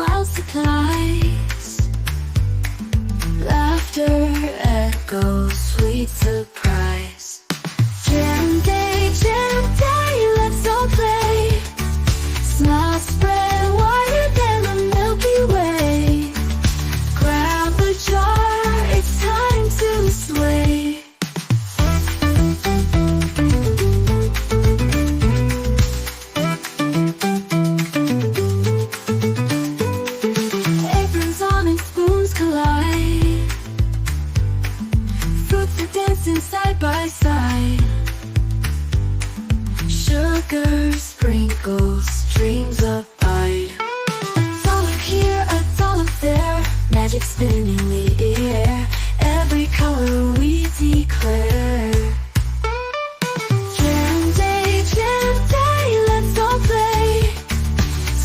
loud supplies. Laughter echoes, sweet surprise. Jam day, let's all play. Smiles spread wider than the Milky Way. Grab a jar, it's time to sway. Aprons on and spoons collide. Fruits are dancing side by side. Sugar sprinkles, dreams abide. A dollar here, a dollar there, magic spinning the air. Every color we declare. Jam day, let's all play.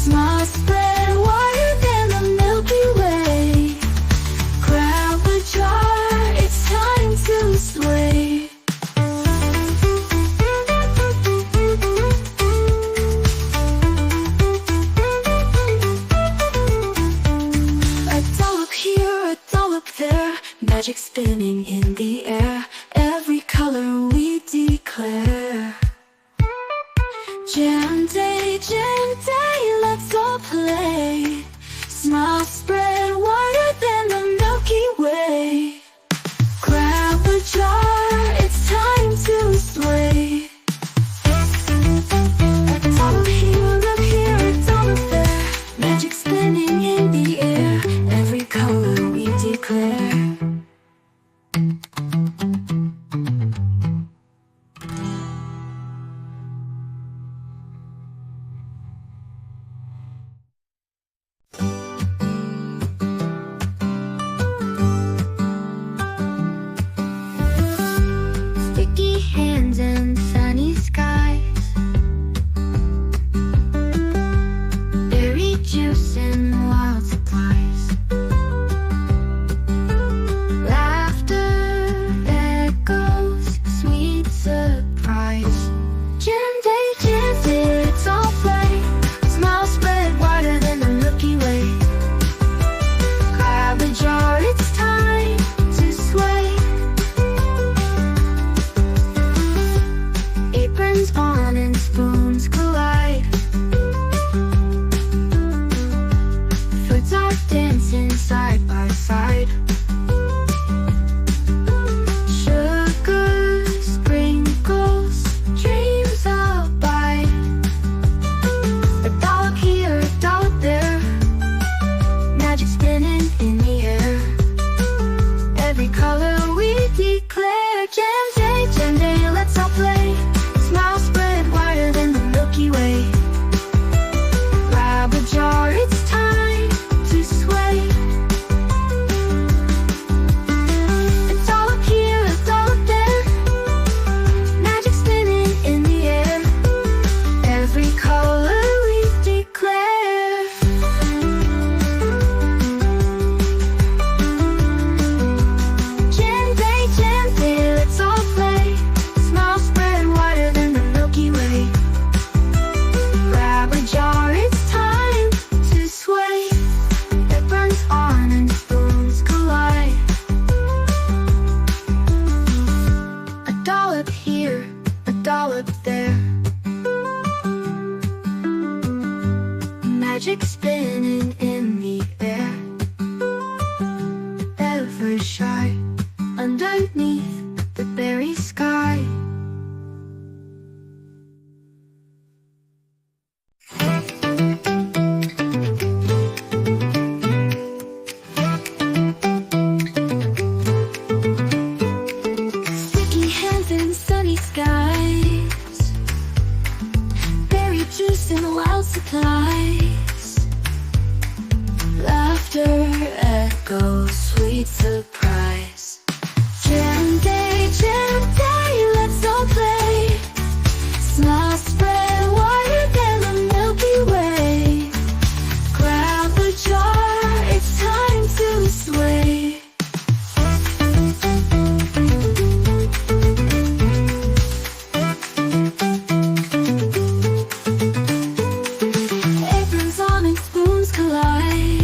Smiles spread wider than the Milky Way. Grab a jar, it's time to sway. A dollop here, a dollop there, magic spinning in the air. Every color we declare. Jam day, let's all play. Smiles spread wider than the Milky Way. Grab a jar, it's time to sway. A dollar here, a dollar there, magic spinning in the air. Every color we declare. Sticky hands and sunny skies. Berry juice and wild supplies. Laughter echoes, sweet surprise. Jam day, it's all play. Smiles spread wider than the Milky Way. Grab a jar, it's time to sway. Aprons on and spoons collide. Fruits are dancing side by side. Sugar sprinkles, dreams abide. A dollop here, a dollop there, magic spinning in the air. Every color we declare. Jam day, let's all play. Smiles spread wider than the Milky Way. Grab a jar, it's time to sway. A dollop here, a dollop there, magic spinning in the air. Every color we declare. Jam day, let's all play. Smiles spread wider than the Milky Way. Grab a jar, it's time to sway. It burns on and spoons collide. A dollop here, a dollop there, magic spinning in the air. Ever shy underneath the berry sky. Sticky hands and sunny skies. Berry juice in loud supplies. Laughter echoes, sweet surprise. Jam day, let's all play. Smiles spread wider than the Milky Way. Grab a jar, it's time to sway. Aprons on and spoons collide.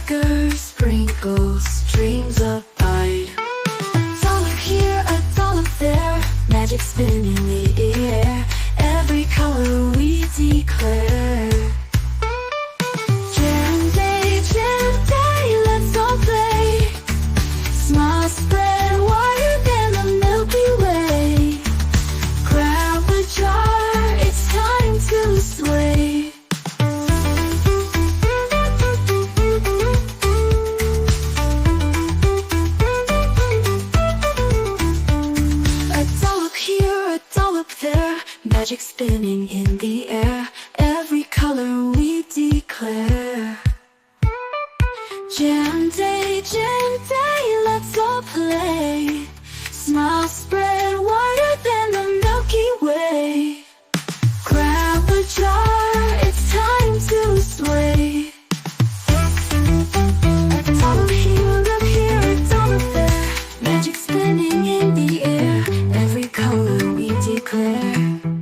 sparkles, sprinkles, dreams abide. Dollop here, a dollop there, magic spinning in the air. Every color we declare. Jam day, let's all play. Smiles spread wider than the Milky Way. Grab a jar, it's time to sway. A dollop here, a dollop there, magic spinning in the air. Every color we declare. Jam day, let's all play. Smiles spread wider than the Milky Way. Grab a jar, it's time to sway. A dollop here, a dollop there, magic spinning in the air. Every color we declare.